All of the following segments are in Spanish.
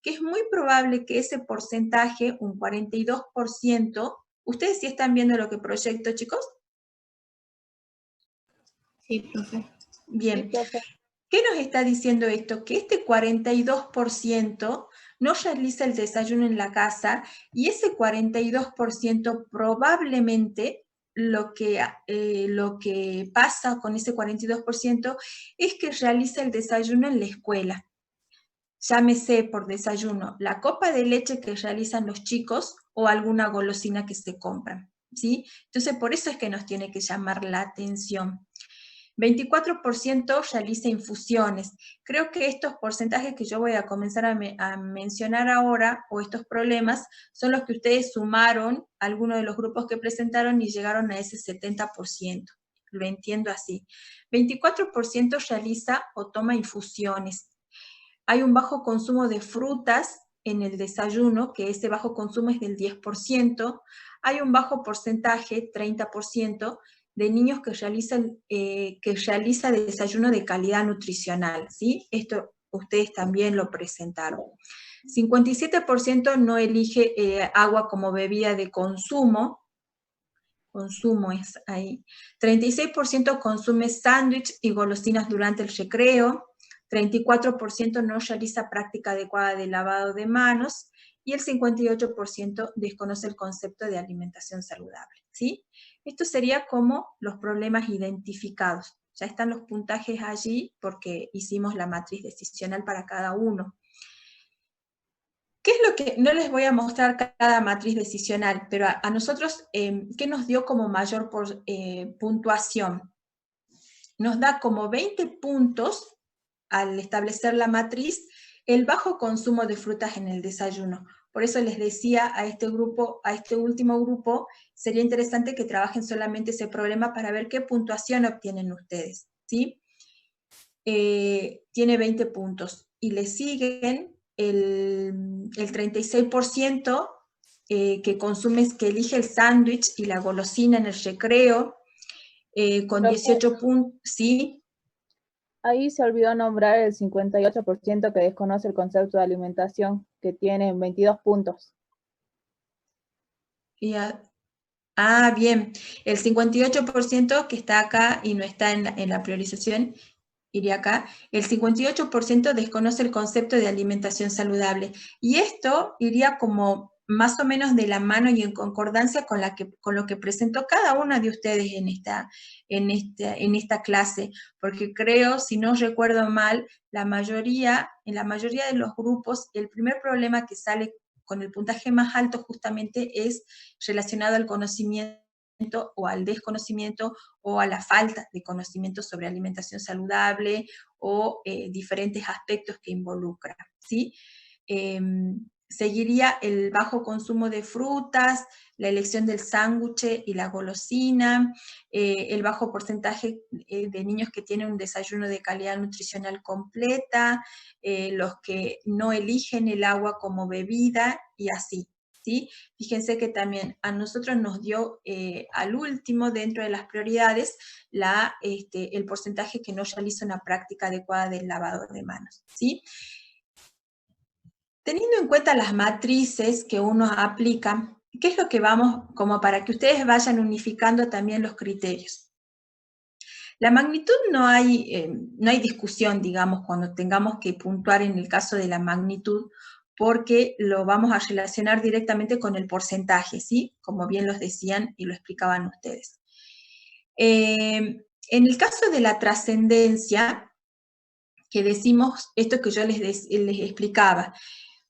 que es muy probable que ese porcentaje, un 42%, ¿ustedes sí están viendo lo que proyecto, chicos? Sí, profe. Bien. Sí, profe. ¿Qué nos está diciendo esto? Que este 42% no realiza el desayuno en la casa y ese 42% probablemente lo que pasa con ese 42% es que realiza el desayuno en la escuela. Llámese por desayuno la copa de leche que realizan los chicos o alguna golosina que se compran, ¿sí? Entonces, por eso es que nos tiene que llamar la atención. 24% realiza infusiones. Creo que estos porcentajes que yo voy a comenzar a mencionar ahora, o estos problemas, son los que ustedes sumaron a algunos de los grupos que presentaron y llegaron a ese 70%. Lo entiendo así. 24% realiza o toma infusiones. Hay un bajo consumo de frutas en el desayuno, que ese bajo consumo es del 10%. Hay un bajo porcentaje, 30%, de niños que realiza desayuno de calidad nutricional, ¿sí? Esto ustedes también lo presentaron. 57% no elige agua como bebida de consumo es ahí. 36% consume sándwich y golosinas durante el recreo. 34% no realiza práctica adecuada de lavado de manos y el 58% desconoce el concepto de alimentación saludable, ¿sí? Esto sería como los problemas identificados. Ya están los puntajes allí porque hicimos la matriz decisional para cada uno. ¿Qué es lo que, no les voy a mostrar cada matriz decisional, pero a nosotros, ¿qué nos dio como mayor puntuación? Nos da como 20 puntos al establecer la matriz el bajo consumo de frutas en el desayuno. Por eso les decía a este grupo, a este último grupo, sería interesante que trabajen solamente ese problema para ver qué puntuación obtienen ustedes, ¿sí? Tiene 20 puntos y le siguen el 36% que consume, que elige el sándwich y la golosina en el recreo, con 18 puntos, ¿sí? Ahí se olvidó nombrar el 58% que desconoce el concepto de alimentación, que tiene 22 puntos. Bien, el 58% que está acá y no está en la priorización, iría acá, el 58% desconoce el concepto de alimentación saludable. Y esto iría como más o menos de la mano y en concordancia con lo que presentó cada una de ustedes en esta clase, porque creo, si no recuerdo mal, en la mayoría de los grupos, el primer problema que sale con el puntaje más alto justamente es relacionado al conocimiento o al desconocimiento o a la falta de conocimiento sobre alimentación saludable o diferentes aspectos que involucra, ¿sí? Seguiría el bajo consumo de frutas, la elección del sándwich y la golosina, el bajo porcentaje de niños que tienen un desayuno de calidad nutricional completa, los que no eligen el agua como bebida y así, ¿sí? Fíjense que también a nosotros nos dio al último dentro de las prioridades el porcentaje que no realiza una práctica adecuada del lavado de manos, ¿sí? Teniendo en cuenta las matrices que uno aplica, ¿qué es lo que vamos, como para que ustedes vayan unificando también los criterios? La magnitud no hay discusión, digamos, cuando tengamos que puntuar en el caso de la magnitud, porque lo vamos a relacionar directamente con el porcentaje, ¿sí? Como bien los decían y lo explicaban ustedes. En el caso de la trascendencia, que decimos esto que yo les explicaba,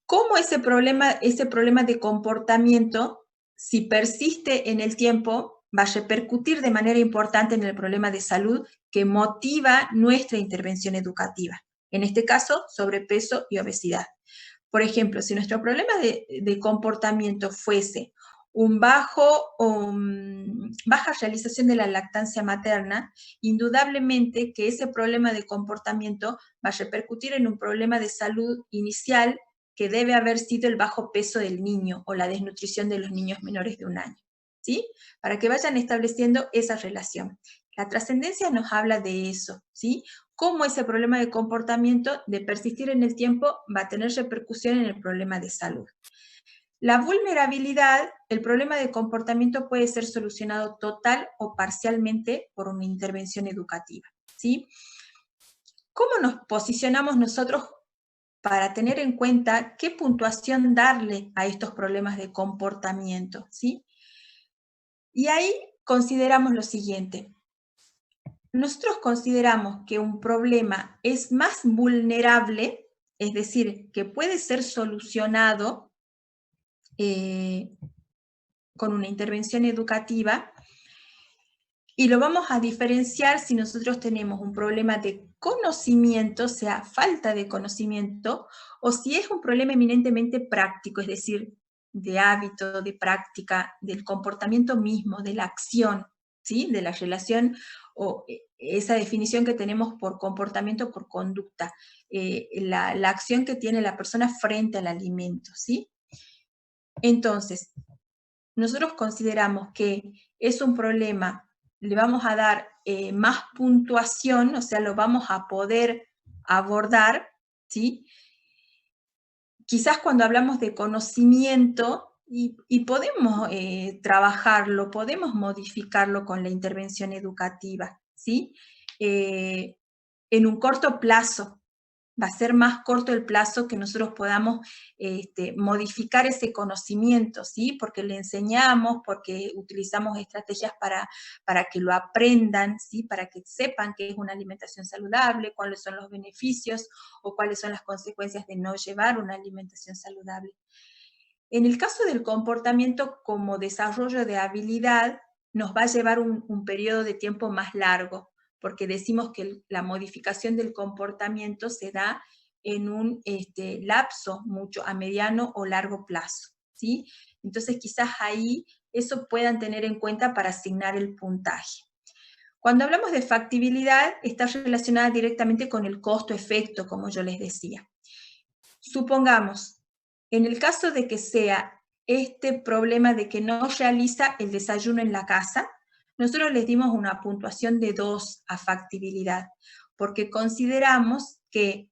cómo ese problema de comportamiento, si persiste en el tiempo, va a repercutir de manera importante en el problema de salud que motiva nuestra intervención educativa. En este caso, sobrepeso y obesidad. Por ejemplo, si nuestro problema de comportamiento fuese baja realización de la lactancia materna, indudablemente que ese problema de comportamiento va a repercutir en un problema de salud inicial que debe haber sido el bajo peso del niño o la desnutrición de los niños menores de 1 año, ¿sí? Para que vayan estableciendo esa relación. La trascendencia nos habla de eso, ¿sí? cómo ese problema de comportamiento, de persistir en el tiempo, va a tener repercusión en el problema de salud. La vulnerabilidad, el problema de comportamiento puede ser solucionado total o parcialmente por una intervención educativa, ¿sí? ¿Cómo nos posicionamos nosotros para tener en cuenta qué puntuación darle a estos problemas de comportamiento, ¿sí? Y ahí consideramos lo siguiente. Nosotros consideramos que un problema es más vulnerable, es decir, que puede ser solucionado con una intervención educativa, y lo vamos a diferenciar si nosotros tenemos un problema de conocimiento, o sea, falta de conocimiento, o si es un problema eminentemente práctico, es decir, de hábito, de práctica, del comportamiento mismo, de la acción, ¿sí? De la relación o esa definición que tenemos por comportamiento, por conducta, la acción que tiene la persona frente al alimento, ¿sí? Entonces, nosotros consideramos que es un problema, le vamos a dar más puntuación, o sea, lo vamos a poder abordar, ¿sí? Quizás cuando hablamos de conocimiento, y podemos trabajarlo, podemos modificarlo con la intervención educativa, ¿sí? En un corto plazo, va a ser más corto el plazo que nosotros podamos modificar ese conocimiento, ¿sí? Porque le enseñamos, porque utilizamos estrategias para que lo aprendan, ¿sí? Para que sepan qué es una alimentación saludable, cuáles son los beneficios o cuáles son las consecuencias de no llevar una alimentación saludable. En el caso del comportamiento como desarrollo de habilidad, nos va a llevar un periodo de tiempo más largo, porque decimos que la modificación del comportamiento se da en un lapso mucho a mediano o largo plazo, ¿sí? Entonces quizás ahí eso puedan tener en cuenta para asignar el puntaje. Cuando hablamos de factibilidad, está relacionada directamente con el costo-efecto, como yo les decía. Supongamos, en el caso de que sea este problema de que no realiza el desayuno en la casa, nosotros les dimos una puntuación de 2 a factibilidad, porque consideramos que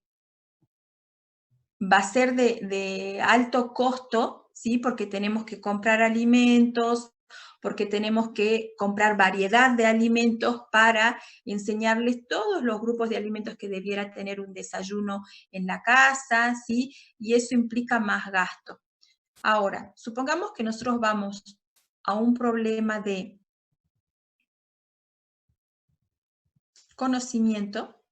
va a ser de alto costo, ¿sí? Porque tenemos que comprar alimentos, porque tenemos que comprar variedad de alimentos para enseñarles todos los grupos de alimentos que debiera tener un desayuno en la casa, ¿sí? Y eso implica más gasto. Ahora, supongamos que nosotros vamos a un problema de conocimiento,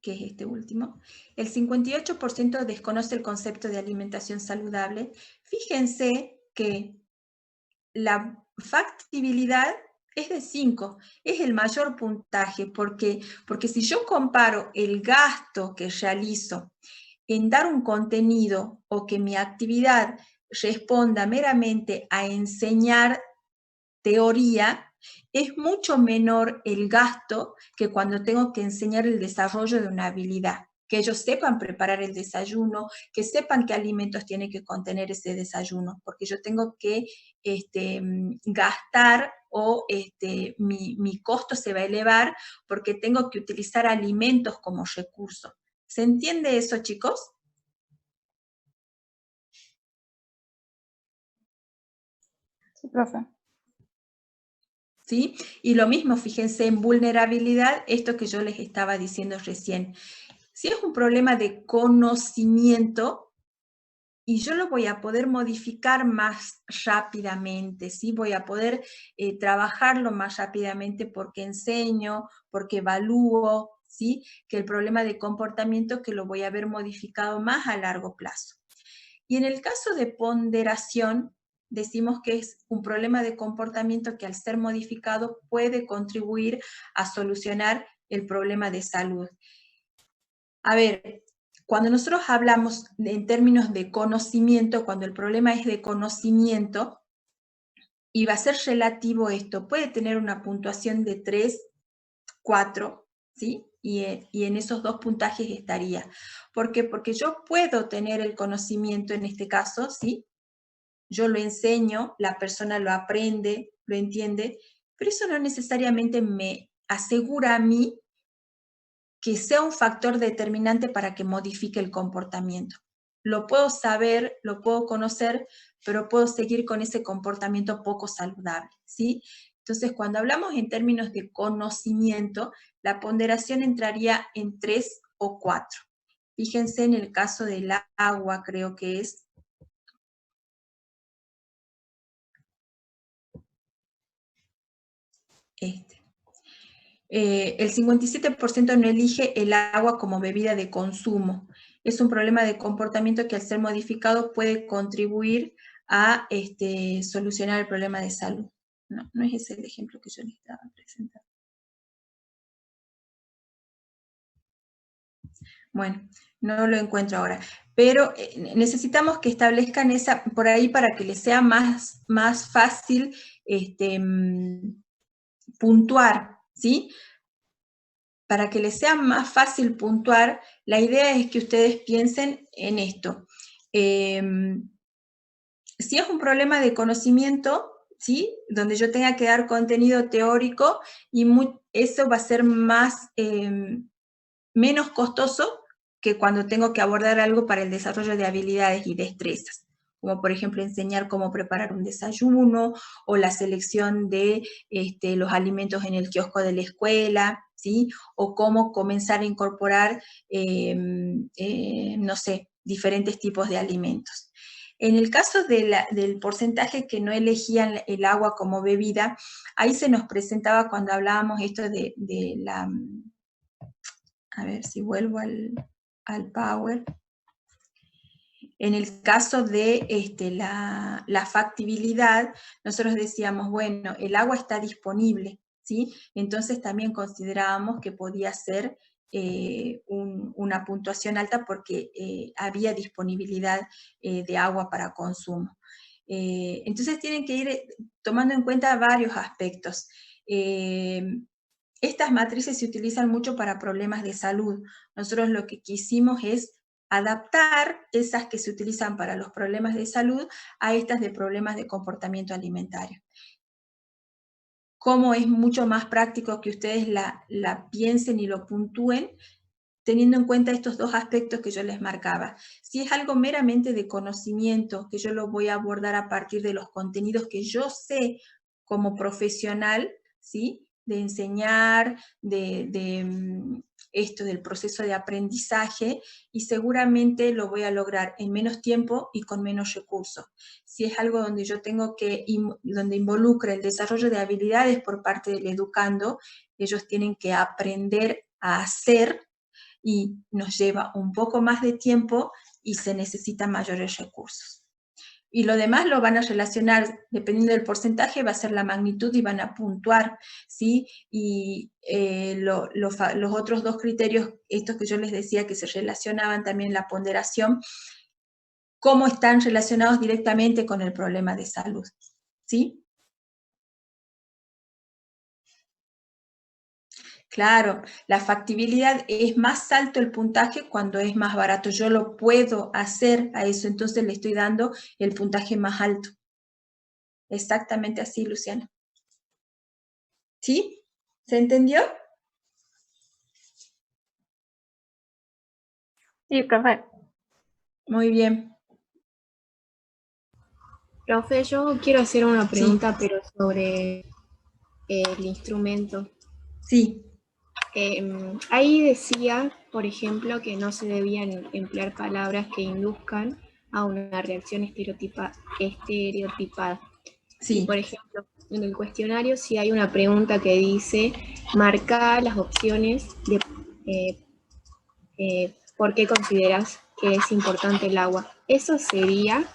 que es este último, el 58% desconoce el concepto de alimentación saludable. Fíjense que la factibilidad es de 5, es el mayor puntaje, porque si yo comparo el gasto que realizo en dar un contenido o que mi actividad responda meramente a enseñar teoría, es mucho menor el gasto que cuando tengo que enseñar el desarrollo de una habilidad. Que ellos sepan preparar el desayuno, que sepan qué alimentos tiene que contener ese desayuno, porque yo tengo que gastar o mi costo se va a elevar porque tengo que utilizar alimentos como recurso. ¿Se entiende eso, chicos? Sí, profe. ¿Sí? Y lo mismo, fíjense, en vulnerabilidad, esto que yo les estaba diciendo recién. Si es un problema de conocimiento, y yo lo voy a poder modificar más rápidamente, ¿sí? Voy a poder trabajarlo más rápidamente porque enseño, porque evalúo, ¿sí? Que el problema de comportamiento que lo voy a ver modificado más a largo plazo. Y en el caso de ponderación, decimos que es un problema de comportamiento que al ser modificado puede contribuir a solucionar el problema de salud. A ver, cuando nosotros hablamos en términos de conocimiento, cuando el problema es de conocimiento, y va a ser relativo esto, puede tener una puntuación de 3, 4, ¿sí? Y en esos 2 puntajes estaría. ¿Por qué? Porque yo puedo tener el conocimiento en este caso, ¿sí? Yo lo enseño, la persona lo aprende, lo entiende, pero eso no necesariamente me asegura a mí que sea un factor determinante para que modifique el comportamiento. Lo puedo saber, lo puedo conocer, pero puedo seguir con ese comportamiento poco saludable, ¿sí? Entonces, cuando hablamos en términos de conocimiento, la ponderación entraría en 3 o 4. Fíjense en el caso del agua, creo que es este. El 57% no elige el agua como bebida de consumo. Es un problema de comportamiento que al ser modificado puede contribuir a solucionar el problema de salud. No, no es ese el ejemplo que yo les estaba presentando. Bueno, no lo encuentro ahora. Pero necesitamos que establezcan esa por ahí para que les sea más fácil puntuar, ¿sí? Para que les sea más fácil puntuar, la idea es que ustedes piensen en esto. Si es un problema de conocimiento, ¿sí? Donde yo tenga que dar contenido teórico, y eso va a ser menos costoso que cuando tengo que abordar algo para el desarrollo de habilidades y destrezas, como por ejemplo enseñar cómo preparar un desayuno, o la selección de los alimentos en el kiosco de la escuela, ¿sí? O cómo comenzar a incorporar, no sé, diferentes tipos de alimentos. En el caso del porcentaje que no elegían el agua como bebida, ahí se nos presentaba cuando hablábamos esto de la... A ver si vuelvo al Power. En el caso de la factibilidad, nosotros decíamos, bueno, el agua está disponible, ¿sí? Entonces también considerábamos que podía ser una puntuación alta porque había disponibilidad de agua para consumo. Entonces tienen que ir tomando en cuenta varios aspectos. Estas matrices se utilizan mucho para problemas de salud. Nosotros lo que quisimos es adaptar esas que se utilizan para los problemas de salud a estas de problemas de comportamiento alimentario. Como es mucho más práctico que ustedes la piensen y lo puntúen, teniendo en cuenta estos dos aspectos que yo les marcaba. Si es algo meramente de conocimiento, que yo lo voy a abordar a partir de los contenidos que yo sé como profesional, ¿sí? De enseñar, esto del proceso de aprendizaje, y seguramente lo voy a lograr en menos tiempo y con menos recursos. Si es algo donde yo tengo donde involucra el desarrollo de habilidades por parte del educando, ellos tienen que aprender a hacer, y nos lleva un poco más de tiempo y se necesitan mayores recursos. Y lo demás lo van a relacionar, dependiendo del porcentaje, va a ser la magnitud y van a puntuar, ¿sí? Y los otros dos criterios, estos que yo les decía que se relacionaban también la ponderación, cómo están relacionados directamente con el problema de salud, ¿sí? Claro, la factibilidad es más alto el puntaje cuando es más barato. Yo lo puedo hacer a eso, entonces le estoy dando el puntaje más alto. Exactamente así, Luciana. ¿Sí? ¿Se entendió? Sí, profe. Muy bien. Profe, yo quiero hacer una pregunta, sí, pero sobre el instrumento. Sí. Ahí decía, por ejemplo, que no se debían emplear palabras que induzcan a una reacción estereotipada. Sí. Y, por ejemplo, en el cuestionario sí hay una pregunta que dice, marca las opciones de por qué consideras que es importante el agua. Eso sería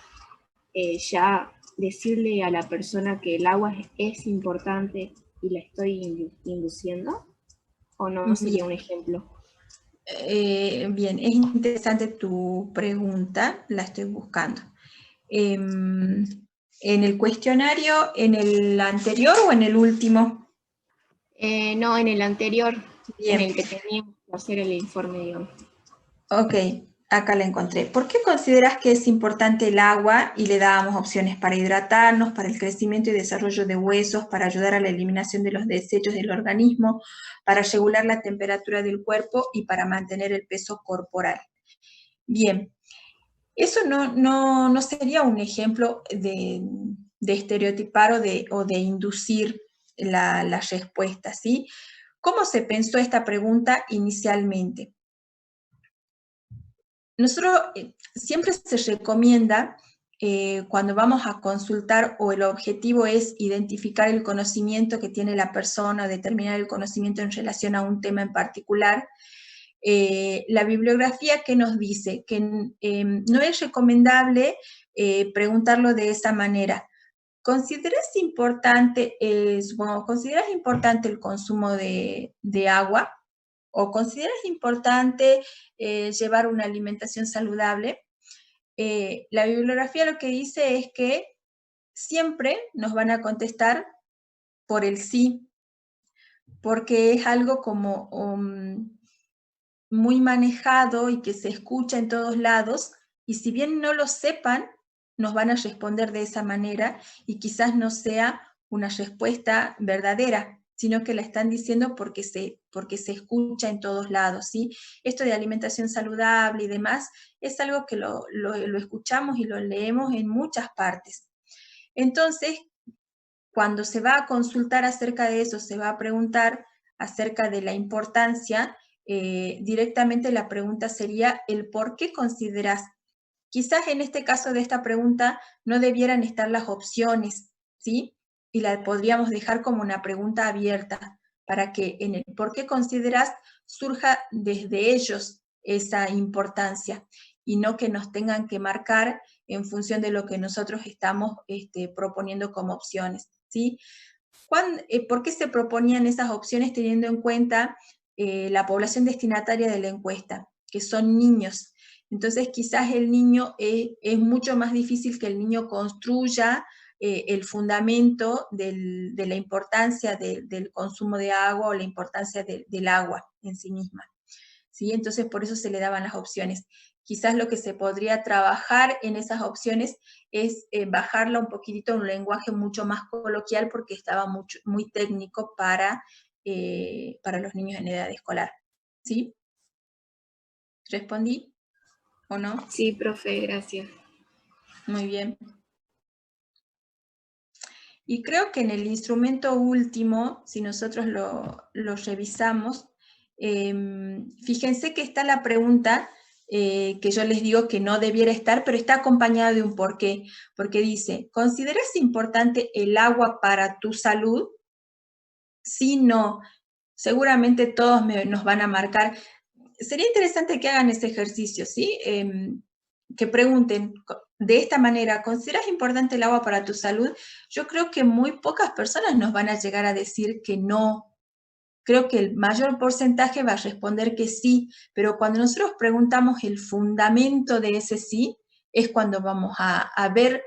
ya decirle a la persona que el agua es importante y la estoy induciendo, ¿o no sería un ejemplo? Bien, es interesante tu pregunta, la estoy buscando. ¿En el cuestionario, en el anterior o en el último? No, en el anterior, Bien. en el que teníamos que hacer el informe, digamos. Ok, Acá la encontré. ¿Por qué consideras que es importante el agua? Y le dábamos opciones para hidratarnos, para el crecimiento y desarrollo de huesos, para ayudar a la eliminación de los desechos del organismo, para regular la temperatura del cuerpo y para mantener el peso corporal. Bien, eso no sería un ejemplo de estereotipar o de inducir la respuesta, ¿sí? ¿Cómo se pensó esta pregunta inicialmente? Nosotros siempre se recomienda cuando vamos a consultar o el objetivo es identificar el conocimiento que tiene la persona, determinar el conocimiento en relación a un tema en particular, la bibliografía que nos dice que no es recomendable preguntarlo de esa manera. ¿Consideras importante, ¿consideras importante el consumo de agua? ¿O consideras importante llevar una alimentación saludable? La bibliografía lo que dice es que siempre nos van a contestar por el sí, porque es algo como muy manejado y que se escucha en todos lados, y si bien no lo sepan, nos van a responder de esa manera y quizás no sea una respuesta verdadera, sino que la están diciendo porque se escucha en todos lados, ¿sí? Esto de alimentación saludable y demás es algo que lo escuchamos y lo leemos en muchas partes. Entonces, cuando se va a consultar acerca de eso, se va a preguntar acerca de la importancia, directamente la pregunta sería el por qué consideras. Quizás en este caso de esta pregunta no debieran estar las opciones, ¿sí? Y la podríamos dejar como una pregunta abierta para que en el por qué consideras surja desde ellos esa importancia y no que nos tengan que marcar en función de lo que nosotros estamos proponiendo como opciones, ¿sí? ¿Por qué se proponían esas opciones teniendo en cuenta la población destinataria de la encuesta, que son niños? Entonces quizás el niño es mucho más difícil que el niño construya el fundamento de la importancia del consumo de agua o la importancia del agua en sí misma, ¿sí? Entonces por eso se le daban las opciones. Quizás lo que se podría trabajar en esas opciones es bajarla un poquitito a un lenguaje mucho más coloquial porque estaba muy técnico para los niños en edad escolar, ¿sí? ¿Respondí o no? Sí, profe, gracias. Muy bien. Y creo que en el instrumento último, si nosotros lo revisamos, fíjense que está la pregunta que yo les digo que no debiera estar, pero está acompañada de un porqué, porque dice, ¿consideras importante el agua para tu salud? Sí, no. Seguramente todos nos van a marcar. Sería interesante que hagan ese ejercicio, ¿sí? Que pregunten de esta manera, ¿consideras importante el agua para tu salud? Yo creo que muy pocas personas nos van a llegar a decir que no. Creo que el mayor porcentaje va a responder que sí, pero cuando nosotros preguntamos el fundamento de ese sí, es cuando vamos a ver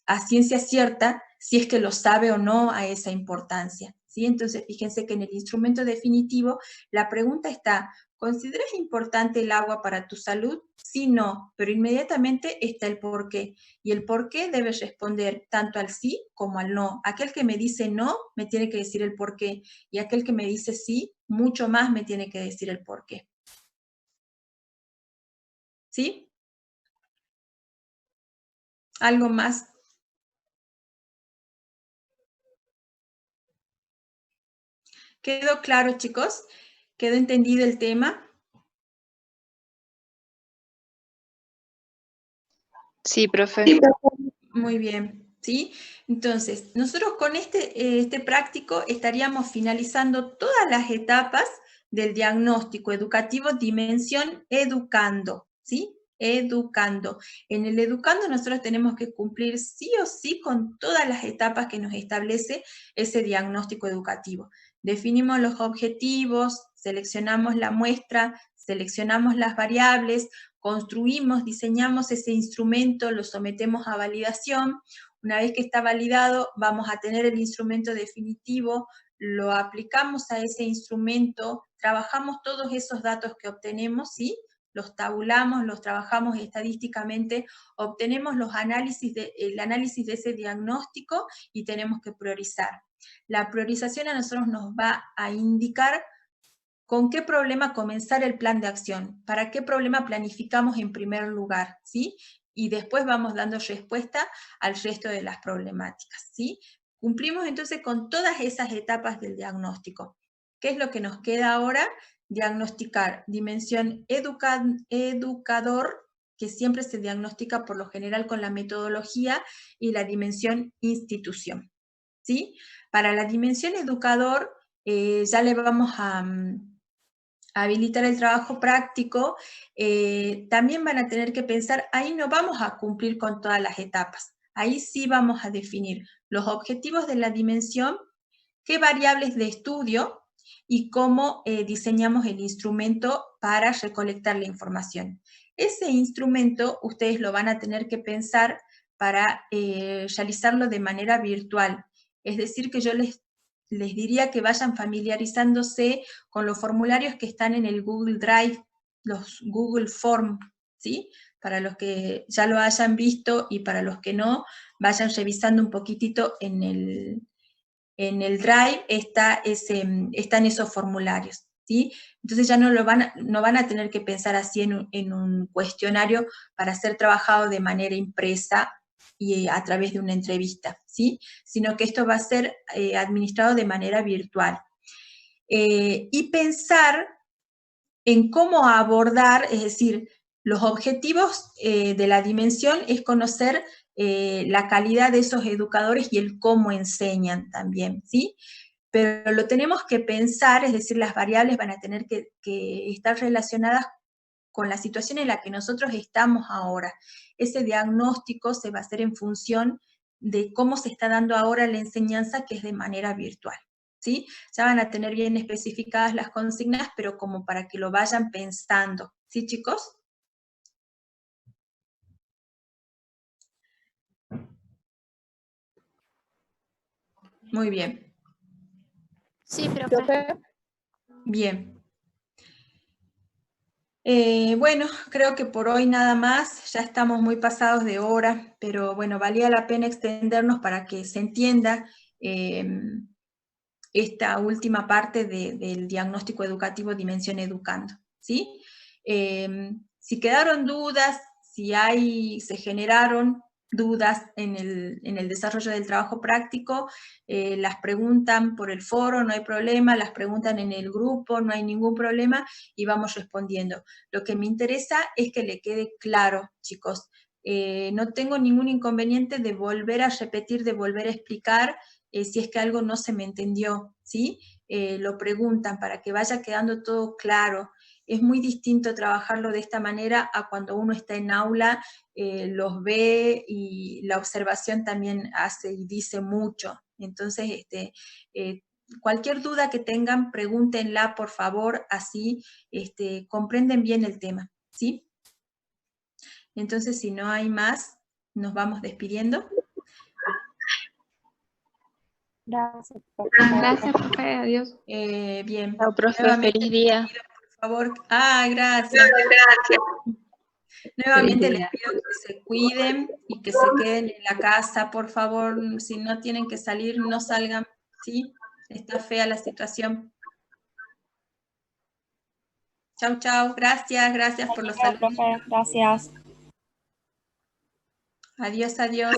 a ciencia cierta si es que lo sabe o no a esa importancia, ¿sí? Entonces, fíjense que en el instrumento definitivo la pregunta está, ¿consideras importante el agua para tu salud? Sí, no, pero inmediatamente está el por qué. Y el por qué debe responder tanto al sí como al no. Aquel que me dice no, me tiene que decir el por qué. Y aquel que me dice sí, mucho más me tiene que decir el por qué. ¿Sí? ¿Algo más? ¿Quedó claro, chicos? ¿Quedó entendido el tema? Sí, profe. Muy bien, ¿sí? Entonces, nosotros con este práctico estaríamos finalizando todas las etapas del diagnóstico educativo dimensión educando, ¿sí? Educando. En el educando nosotros tenemos que cumplir sí o sí con todas las etapas que nos establece ese diagnóstico educativo. Definimos los objetivos, seleccionamos la muestra, seleccionamos las variables, construimos, diseñamos ese instrumento, lo sometemos a validación. Una vez que está validado, vamos a tener el instrumento definitivo, lo aplicamos a ese instrumento, trabajamos todos esos datos que obtenemos, ¿sí? los tabulamos, los trabajamos estadísticamente, obtenemos el análisis de ese diagnóstico y tenemos que priorizar. La priorización a nosotros nos va a indicar con qué problema comenzar el plan de acción, para qué problema planificamos en primer lugar, ¿sí? Y después vamos dando respuesta al resto de las problemáticas, ¿sí? Cumplimos entonces con todas esas etapas del diagnóstico. ¿Qué es lo que nos queda ahora? Diagnosticar dimensión educador, que siempre se diagnostica por lo general con la metodología, y la dimensión institución, ¿sí? Para la dimensión educador ya le vamos a habilitar el trabajo práctico. También van a tener que pensar, ahí no vamos a cumplir con todas las etapas, ahí sí vamos a definir los objetivos de la dimensión, qué variables de estudio y cómo diseñamos el instrumento para recolectar la información. Ese instrumento ustedes lo van a tener que pensar para realizarlo de manera virtual. Es decir, que yo les diría que vayan familiarizándose con los formularios que están en el Google Drive, los Google Form, ¿sí? Para los que ya lo hayan visto y para los que no, vayan revisando un poquitito en el Drive, están esos formularios, ¿sí? Entonces ya no van a tener que pensar así en un cuestionario para ser trabajado de manera impresa y a través de una entrevista, ¿sí? Sino que esto va a ser administrado de manera virtual. Y pensar en cómo abordar, es decir, los objetivos de la dimensión es conocer la calidad de esos educadores y el cómo enseñan también, ¿sí? Pero lo tenemos que pensar, es decir, las variables van a tener que estar relacionadas con la situación en la que nosotros estamos ahora. Ese diagnóstico se va a hacer en función de cómo se está dando ahora la enseñanza, que es de manera virtual, ¿sí? Ya van a tener bien especificadas las consignas, pero como para que lo vayan pensando, ¿sí, chicos? Muy bien. Sí, profe. Bien. Bueno, creo que por hoy nada más, ya estamos muy pasados de hora, pero bueno, valía la pena extendernos para que se entienda esta última parte del diagnóstico educativo Dimensión Educando, ¿sí? Si quedaron dudas, se generaron dudas en el desarrollo del trabajo práctico, las preguntan por el foro, no hay problema, las preguntan en el grupo, no hay ningún problema, y vamos respondiendo. Lo que me interesa es que le quede claro, chicos. No tengo ningún inconveniente de volver a repetir, de volver a explicar, si es que algo no se me entendió, ¿sí? Lo preguntan para que vaya quedando todo claro. Es muy distinto trabajarlo de esta manera a cuando uno está en aula, los ve y la observación también hace y dice mucho. Entonces, cualquier duda que tengan, pregúntenla, por favor, así comprenden bien el tema, ¿sí? Entonces, si no hay más, nos vamos despidiendo. Gracias, profe. Gracias, profe. Adiós. Bien. Chao, profe, Nuevamente feliz día. les pido, por favor. Gracias. Nuevamente les pido que se cuiden y que se queden en la casa, por favor. Si no tienen que salir, no salgan, ¿sí? Está fea la situación. Chau, chau. Gracias por los saludos. Profe, gracias. Adiós, adiós.